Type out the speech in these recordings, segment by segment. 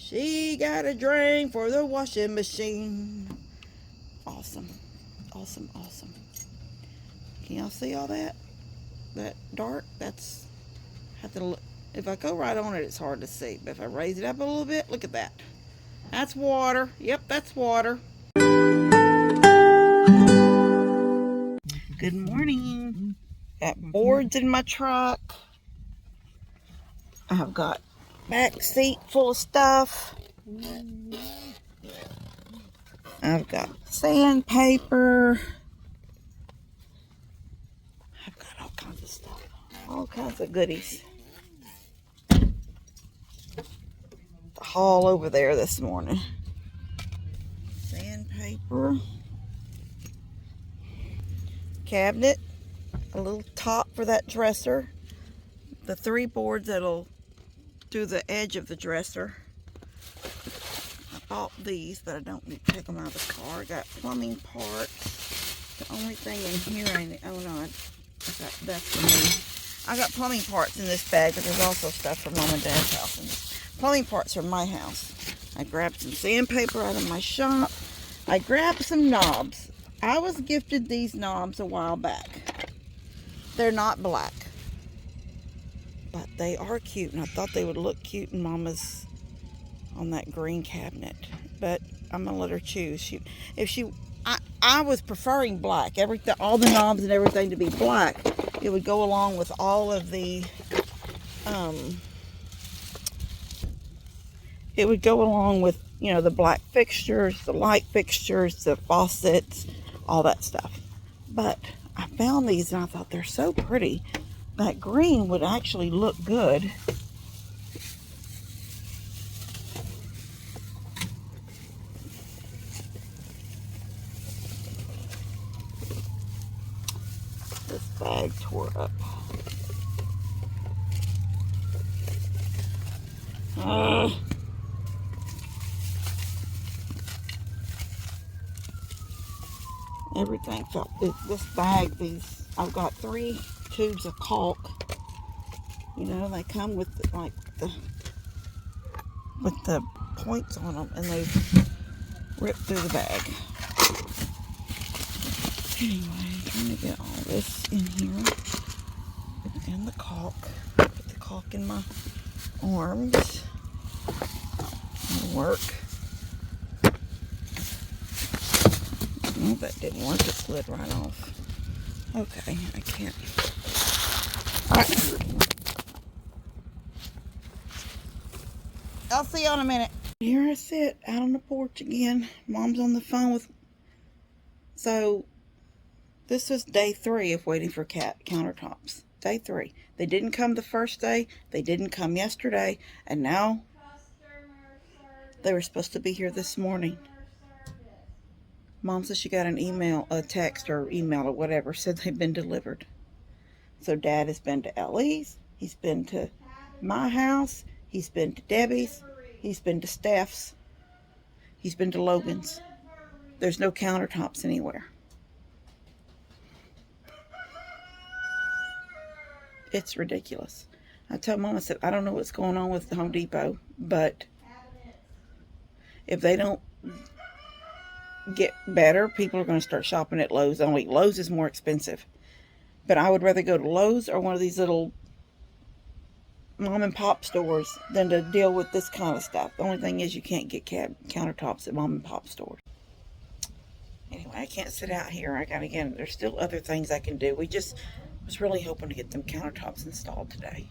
She got a drain for the washing machine. Awesome. Awesome, awesome. Can y'all see all that? That dark? That's, have to look. If I go right on it, it's hard to see. But if I raise it up a little bit, look at that. That's water. Yep, that's water. Good morning. Got boards in my truck. I've got back seat full of stuff. I've got sandpaper. I've got all kinds of stuff. All kinds of goodies. The haul over there this morning. Sandpaper. Cabinet. A little top for that dresser. The 3 boards that'll do the edge of the dresser. I bought these, but I don't need to take them out of the car. I got plumbing parts. The only thing in here ain't, oh no, that's for me. I got plumbing parts in this bag, but there's also stuff from Mom and Dad's house. And plumbing parts from my house. I grabbed some sandpaper out of my shop. I grabbed some knobs. I was gifted these knobs a while back. They're not black, but they are cute, and I thought they would look cute in Mama's on that green cabinet. But I'm gonna let her choose. I was preferring black. All the knobs and everything to be black. It would go along with all of the. It would go along with, you know, the black fixtures, the light fixtures, the faucets, all that stuff. But I found these and I thought they're so pretty. That green would actually look good. This bag tore up. Everything felt, this bag, I've got 3 tubes of caulk. You know, they come with the points on them, and they rip through the bag. Anyway, trying to get all this in here, and the caulk. Put the caulk in my arms. It'll work. Oh, that didn't work. It slid right off. Okay, I can't. All right. I'll see you in a minute. Here I sit out on the porch again. Mom's on the phone with. So, this was day 3 of waiting for countertops. Day 3. They didn't come the first day. They didn't come yesterday. And now they were supposed to be here this morning. Mom says she got an email, a text or email or whatever, said they've been delivered. So Dad has been to Ellie's. He's been to my house. He's been to Debbie's. He's been to Steph's. He's been to Logan's. There's no countertops anywhere. It's ridiculous. I told Mom, I said, I don't know what's going on with the Home Depot, but if they don't get better, people are going to start shopping at Lowe's. Only Lowe's is more expensive. But I would rather go to Lowe's or one of these little mom and pop stores than to deal with this kind of stuff. The only thing is you can't get countertops at mom and pop stores. Anyway, I can't sit out here. There's still other things I can do. Was really hoping to get them countertops installed today.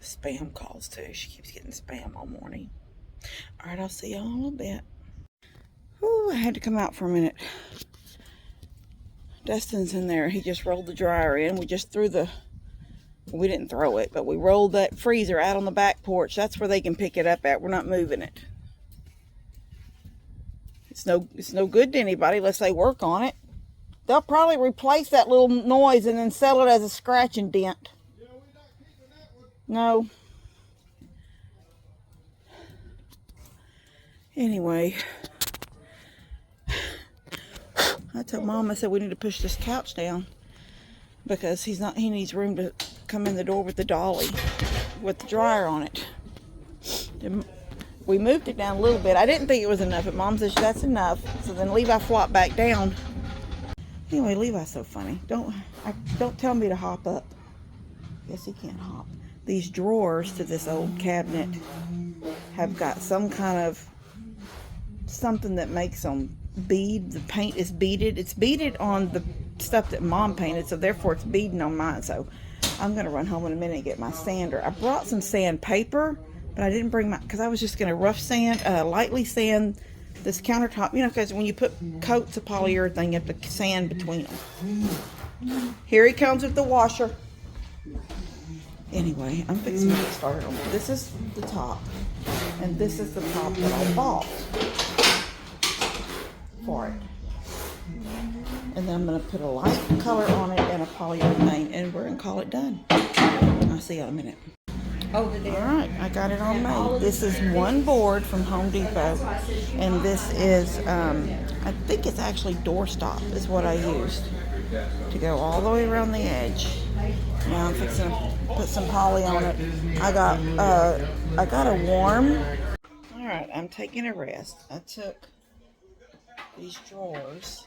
Spam calls too. She keeps getting spam all morning. All right, I'll see y'all in a little bit. Ooh, I had to come out for a minute. Dustin's in there. He just rolled the dryer in. We didn't throw it, but we rolled that freezer out on the back porch. That's where they can pick it up at. We're not moving it. It's no good to anybody unless they work on it. They'll probably replace that little noise and then sell it as a scratch and dent. Yeah, we're not keeping that one. No. Anyway, I told Mom, I said we need to push this couch down because he needs room to come in the door with the dolly with the dryer on it. We moved it down a little bit. I didn't think it was enough, but Mom says that's enough. So then Levi flopped back down. Anyway, Levi's so funny. Don't tell me to hop up. Yes, he can't hop. These drawers to this old cabinet have got some kind of something that makes them bead. The paint is beaded. It's beaded on the stuff that Mom painted, so therefore it's beading on mine. So I'm gonna run home in a minute and get my sander. I brought some sandpaper, but I didn't bring my, because I was just gonna lightly sand this countertop. You know, because when you put coats of polyurethane, you have to sand between them. Here he comes with the washer. Anyway, I'm fixing to get started on it. This is the top, and this is the top that I bought for it. And then I'm going to put a light color on it and a polyurethane, and we're going to call it done. I'll see you in a minute. Over there. Alright, I got it all made. This is one board from Home Depot, and this is, I think it's actually doorstop is what I used to go all the way around the edge. Now I'm fixing to put some poly on it. I got a warm. Alright, I'm taking a rest. I took these drawers.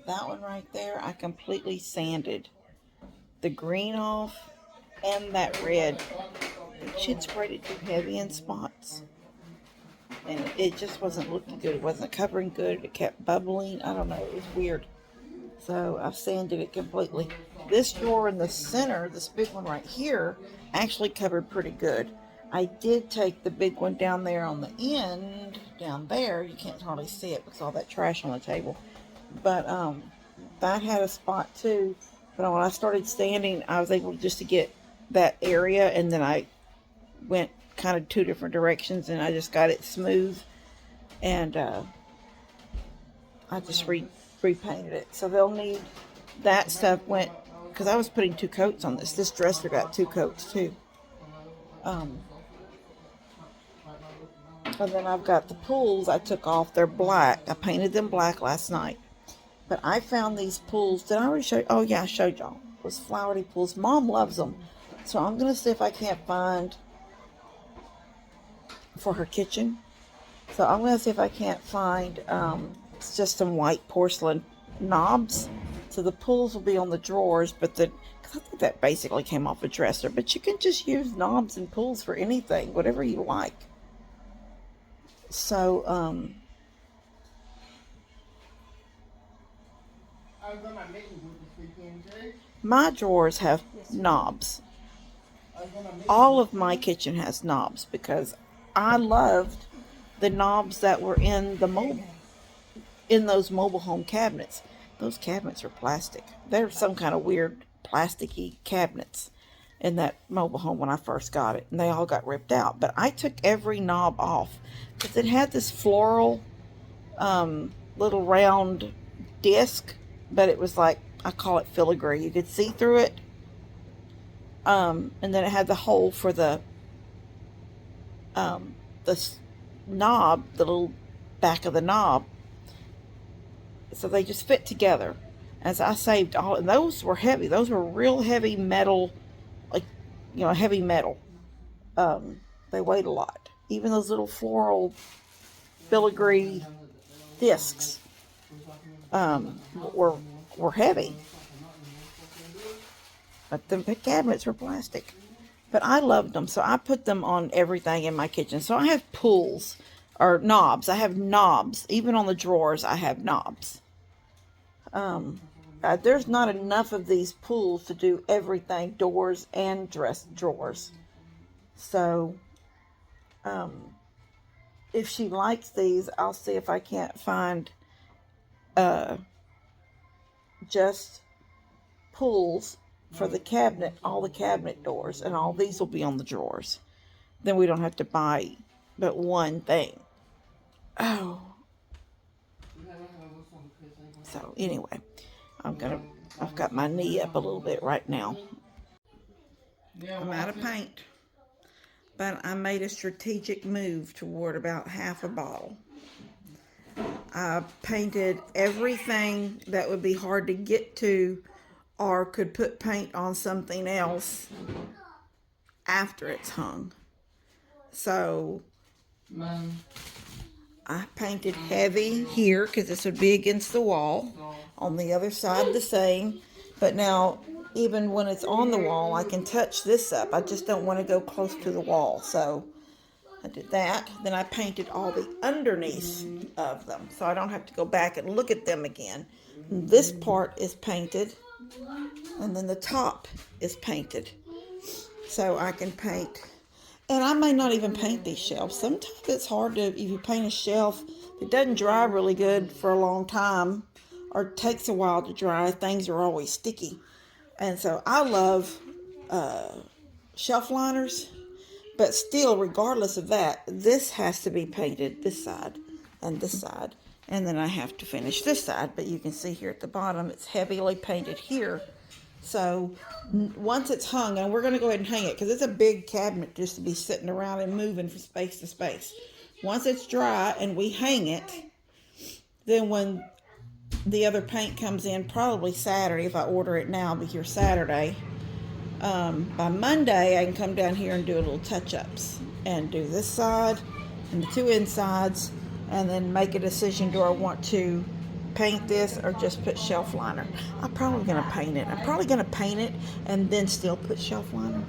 That one right there, I completely sanded the green off and that red. She'd sprayed it too heavy in spots, and it just wasn't looking good. It wasn't covering good. It kept bubbling. I don't know. It was weird. So I've sanded it completely. This drawer in the center, this big one right here, actually covered pretty good. I did take the big one down there on the end, down there. You can't hardly see it because all that trash on the table. But that had a spot too. But when I started sanding, I was able just to get that area, and then I went kind of two different directions, and I just got it smooth, and I just repainted it. So they'll need that stuff went, because I was putting 2 coats on this. This dresser got 2 coats too. And then I've got the pulls I took off. They're black. I painted them black last night. But I found these pulls. Did I already show you? Oh, yeah, I showed y'all. Those flowery pulls. Mom loves them. So I'm going to see if I can't find for her kitchen. So I'm going to see if I can't find it's just some white porcelain knobs. So the pulls will be on the drawers. Because I think that basically came off a dresser. But you can just use knobs and pulls for anything. Whatever you like. So, my drawers have knobs. All of my kitchen has knobs because I loved the knobs that were in those mobile home cabinets. Those cabinets are plastic. They're some kind of weird plasticky cabinets in that mobile home when I first got it, and they all got ripped out. But I took every knob off because it had this floral little round disc, but it was like, I call it filigree. You could see through it. And then it had the hole for the knob, the little back of the knob. So they just fit together. As I saved all, and those were heavy. Those were real heavy metal, like, heavy metal. They weighed a lot. Even those little floral filigree discs were heavy. But the cabinets were plastic. But I loved them, so I put them on everything in my kitchen. So I have pulls, or knobs. I have knobs. Even on the drawers, I have knobs. There's not enough of these pulls to do everything, doors and drawers. So, if she likes these, I'll see if I can't find just pulls for the cabinet, all the cabinet doors, and all these will be on the drawers. Then we don't have to buy but one thing. Oh. So anyway, I've got my knee up a little bit right now. I'm out of paint, but I made a strategic move toward about half a bottle. I painted everything that would be hard to get to or could put paint on something else after it's hung. So I painted heavy here because this would be against the wall. On the other side the same. But now even when it's on the wall, I can touch this up. I just don't want to go close to the wall. So I did that. Then I painted all the underneath of them, so I don't have to go back and look at them again. This part is painted, and then the top is painted. So I can paint, and I may not even paint these shelves. Sometimes it's hard to, if you paint a shelf, if it doesn't dry really good for a long time, or it takes a while to dry, things are always sticky. And so I love shelf liners. But still, regardless of that, this has to be painted, this side and this side. And then I have to finish this side. But you can see here at the bottom, it's heavily painted here. So once it's hung, and we're going to go ahead and hang it, because it's a big cabinet just to be sitting around and moving from space to space. Once it's dry and we hang it, then when the other paint comes in, probably Saturday, if I order it now, I'll be here Saturday. By Monday I can come down here and do a little touch-ups and do this side and the two insides, and then make a decision, do I want to paint this or just put shelf liner. I'm probably going to paint it. I'm probably going to paint it and then still put shelf liner.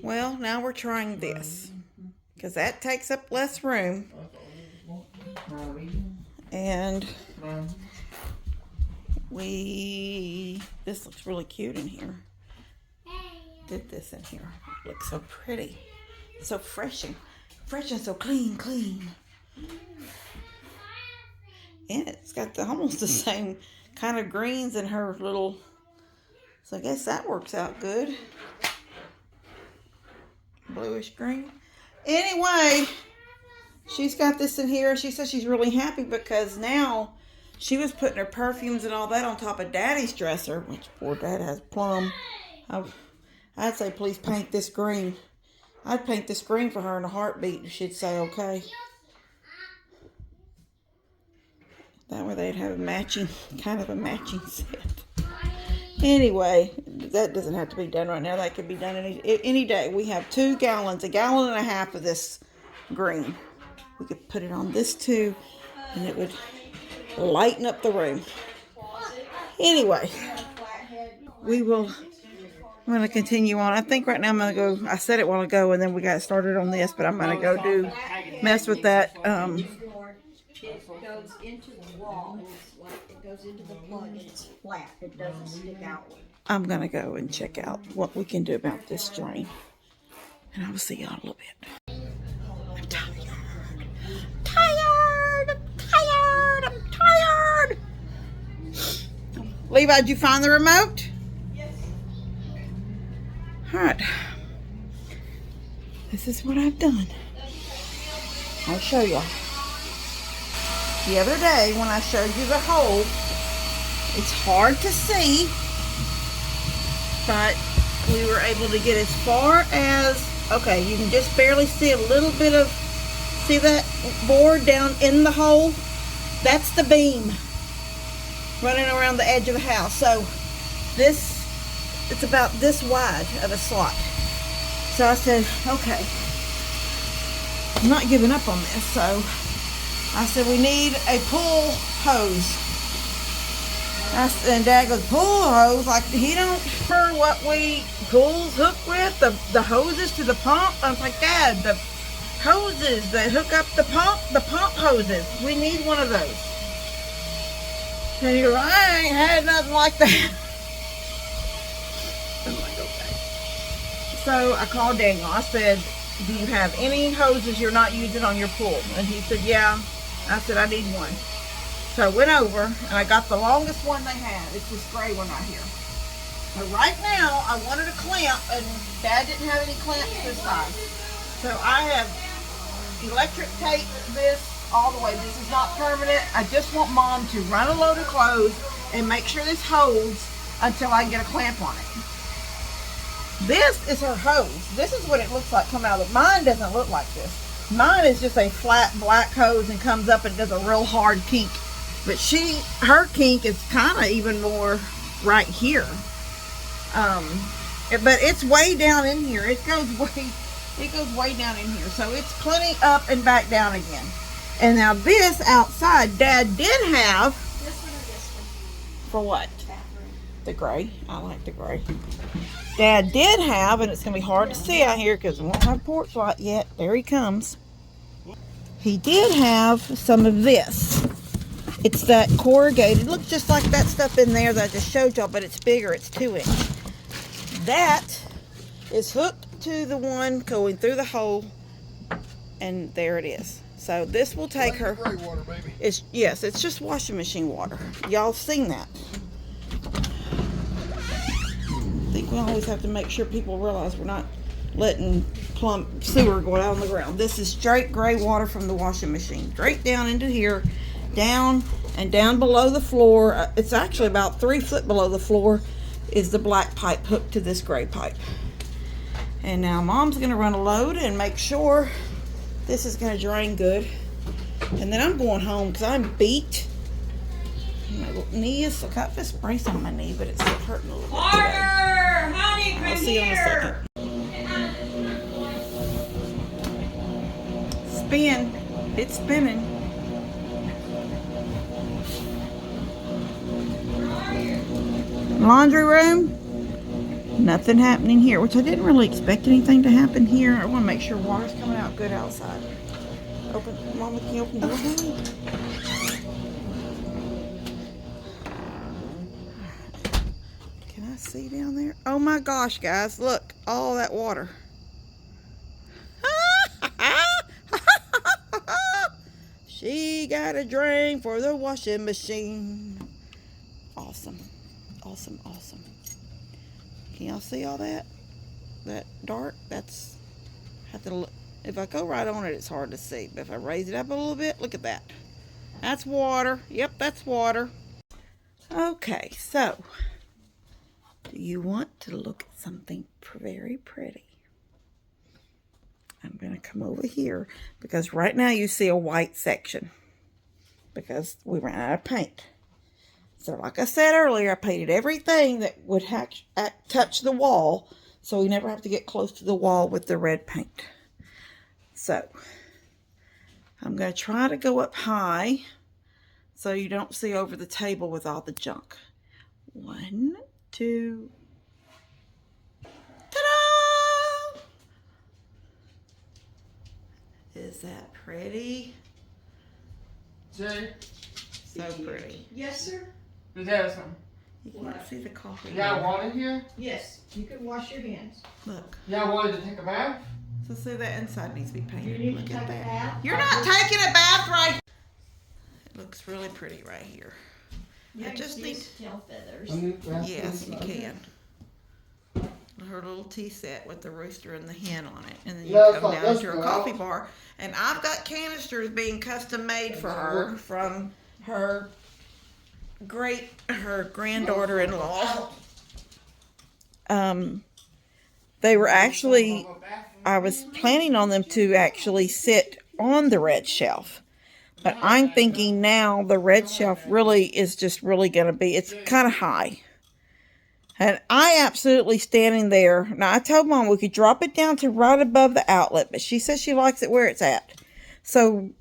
Well, now we're trying this because that takes up less room, and this looks really cute in here. Did this in here. It looks so pretty, so fresh and so clean. And it's got almost the same kind of greens in her little, so I guess that works out good. Bluish green. Anyway, she's got this in here. She says she's really happy because now she was putting her perfumes and all that on top of Daddy's dresser, which poor Dad has plum. I'd say, please paint this green. I'd paint this green for her in a heartbeat if she'd say okay. That way they'd have kind of a matching set. Anyway, that doesn't have to be done right now. That could be done any day. We have 2 gallons, 1.5 gallons of this green. We could put it on this too, and it would lighten up the room. Anyway, I'm going to continue on. I think right now I'm going to go, I said it a while ago, and then we got started on this, but I'm going to go mess with that. It goes into the wall. It goes into the plug, and it's flat. It doesn't stick outward. I'm going to go and check out what we can do about this drain. And I will see y'all in a little bit. I'm tired. Levi, did you find the remote? Alright, this is what I've done. I'll show y'all. The other day when I showed you the hole, it's hard to see, but we were able to get as far as, okay, you can just barely see a little bit of, see that board down in the hole? That's the beam running around the edge of the house. So it's about this wide of a slot. So I said, okay, I'm not giving up on this. So I said, we need a pull hose. And Dad goes, pull hose? Like, he don't remember what we pulls hook with? The hoses to the pump? I was like, Dad, the hoses that hook up the pump hoses. We need one of those. And he goes, I ain't had nothing like that. I'm like, okay. So I called Daniel. I said, do you have any hoses you're not using on your pool? And he said, yeah. I said, I need one. So I went over and I got the longest one they had. It's this gray one right here. But right now, I wanted a clamp, and Dad didn't have any clamps this size. So I have electric taped this all the way. This is not permanent. I just want Mom to run a load of clothes and make sure this holds until I can get a clamp on it. This is her hose. This is what it looks like coming out of it. Mine doesn't look like this. Mine is just a flat black hose and comes up and does a real hard kink. But her kink is kind of even more right here. But it's way down in here. It goes way down in here. So it's plenty up and back down again. And now this outside, Dad did have. This one or this one? For what? Bathroom. The gray. I like the gray. Dad did have, and it's going to be hard to see out here because we won't have porch light yet. There he comes. He did have some of this. It's that corrugated. It looks just like that stuff in there that I just showed y'all, but it's bigger. It's 2-inch. That is hooked to the one going through the hole, and there it is. So this will take her. Gray water, baby. Yes, it's just washing machine water. Y'all seen that? I think we always have to make sure people realize we're not letting plumb sewer go out on the ground. This is straight gray water from the washing machine, straight down into here, down and down below the floor. It's actually about 3 foot below the floor is the black pipe hooked to this gray pipe. And now Mom's gonna run a load and make sure this is gonna drain good. And then I'm going home because I'm beat. My knee is, I got this brace on my knee, but it's still hurting a little bit today. Honey, come I'll see you in a second. Spin. It's spinning. Laundry room. Nothing happening here, which I didn't really expect anything to happen here. I want to make sure water's coming out good outside. Open, Mama, can you open the door for me? Can I see down there? Oh my gosh, guys, look, all that water. She got a drain for the washing machine. Awesome, awesome, awesome. Can y'all see all that? That dark? That's, have to look. If I go right on it, it's hard to see. But if I raise it up a little bit, look at that. That's water. Yep, that's water. Okay, so do you want to look at something very pretty? I'm going to come over here because right now you see a white section because we ran out of paint. So like I said earlier, I painted everything that would touch the wall so we never have to get close to the wall with the red paint. So I'm going to try to go up high so you don't see over the table with all the junk. 1, 2, ta-da! Is that pretty? Jay, So pretty. Yes, sir. you got some. You can't see the coffee. You got water here? Yes, you can wash your hands. Look. You got water to take a bath? So see that inside needs to be painted. You need Look to at take a that. bath. You're not taking a bath right. It looks really pretty right here. Yeah, I just need. tail feathers. Yes, you can. Her little tea set with the rooster and the hen on it, and then you Yeah, come it's down like to this, her girl. coffee bar. And I've got canisters being custom made for her from her granddaughter-in-law. They were actually, I was planning on them to actually sit on the red shelf. But I'm thinking now the red shelf really is just really going to be, it's kind of high. And I absolutely standing there. Now I told Mom we could drop it down to right above the outlet, but she says she likes it where it's at. So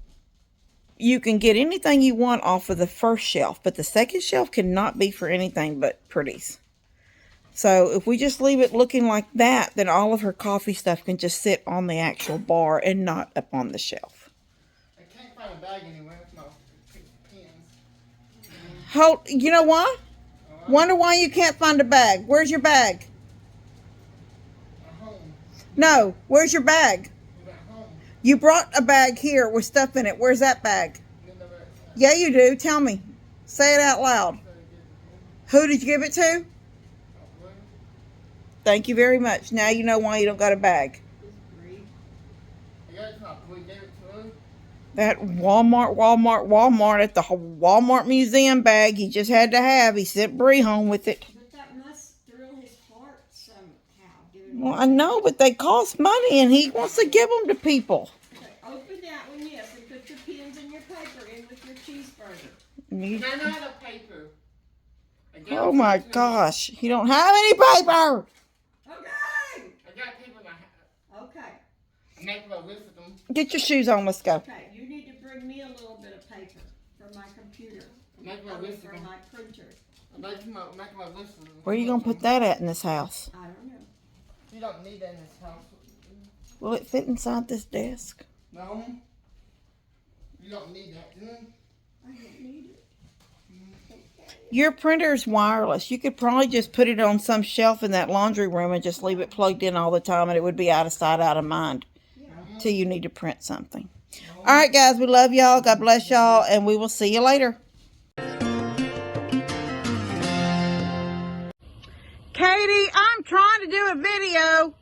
you can get anything you want off of the first shelf, but the second shelf cannot be for anything but pretties. So if we just leave it looking like that, then all of her coffee stuff can just sit on the actual bar and not up on the shelf. I can't find a bag anywhere with my pins. Hold, you know why? Wonder why you can't find a bag. Where's your bag? At home. No, where's your bag? At home. You brought a bag here with stuff in it. Where's that bag? Yeah, you do. Tell me. Say it out loud. Who did you give it to? Thank you very much. Now you know why you don't got a bag. That Walmart at the Walmart museum bag he just had to have. He sent Bree home with it. But that must thrill his heart somehow. Well, I know, but they cost money and he wants to give them to people. Okay, open that one, yes, and put your pins and your paper in with your cheeseburger. They're not a paper. Oh my gosh. You don't have any paper. Okay. I got people in my house. Okay. Make a list of them. Get your shoes on. Let's go. Okay. You need to bring me a little bit of paper for my computer. Make I a mean, list of for them. my printer. Make a list of them. Where are you going to put that at in this house? I don't know. You don't need that in this house. Will it fit inside this desk? No. You don't need that. I don't need it. Your printer's wireless. You could probably just put it on some shelf in that laundry room and just leave it plugged in all the time, and it would be out of sight, out of mind till you need to print something. All right, guys, we love y'all. God bless y'all, and we will see you later. Katie, I'm trying to do a video.